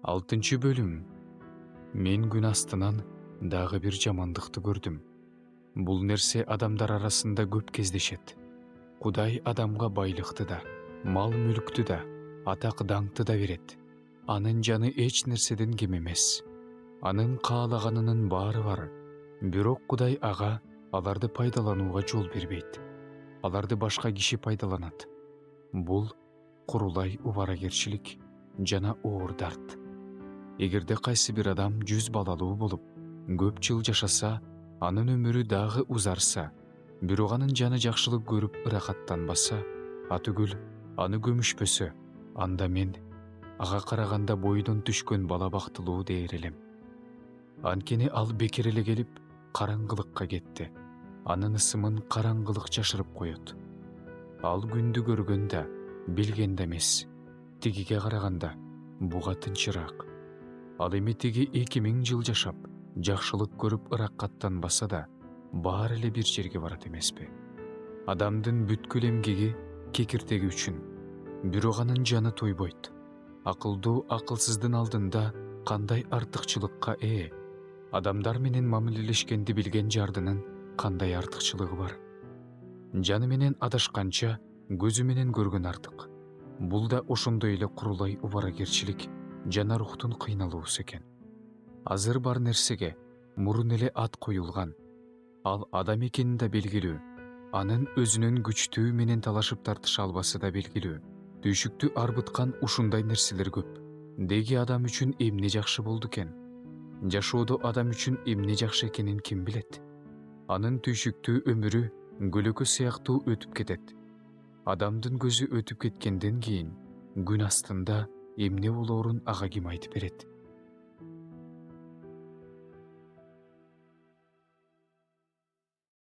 Алтынчы бөлім. Мен күн астынан дағы бір жамандықты көрдім. Бұл нәрсе адамдар арасында көп кездешет. Құдай адамға байлықты да, мал мүлікті да, атақ даңқты да берет. Анын жаны эч нәрседен кем емес. Анын каалаганынын баары бар. Бирок Құдай ага аларды пайдаланууга жол бербейт. Аларды башка киши пайдаланат. Бул курулай убаракерчилик жана оор дарт. Эгерде кайсы бир адам 100 балалуу болуп, көп жыл жашаса, анын өмүрү дагы узарса, бирок анын жаны жакшылык көрүп ырахаттанбаса, атүгүл аны көмүшпөсө, анда мен ага караганда бойдон түшкөн бала бактылуу дээр элем. Анткени ал бекер эле келип, караңгылыкка кетти. Анын ысымын караңгылык жашырып коет. Ал күндү көргөндө, билгенде эмес. Тигиге караганда буга тынчыраак. Ал эми тиги 2000 жыл жашап, жакшылык көрүп ыракаттанбаса да, баары эле бир жерге барат эмеспи? Адамдын бүткүл эмгеги кекиртеги үчүн, бирок анын жаны тойбойт. Акылдуу акылсыздын алдында кандай артыкчылыкка ээ? Адамдар менен мамилелешкенди билген жардынын кандай артыкчылыгы бар? Жаны менен адашканча, көзү менен көргөн артык. Бул да ошондой эле курулай убаракерчилик жана рухтун кыйналуусу экен. Азыр бар нерсеге мурун эле ат коюлган. Ал адам экени да белгилүү. Анын өзүнүн күчтүү менен талашып тартыша албасы да белгилүү. Түйшүктү арбыткан ушундай нерселер көп. Деги адам үчүн эмне жакшы болду экен? Жашоодо адам үчүн эмне жакшы экенин ким билет? Анын түйшүктүү өмүрү көлөкө сыяктуу өтүп кетет. Адамдын көзү өтүп кеткенден кийин күн астында эмне болоорун ага ким айтып берет?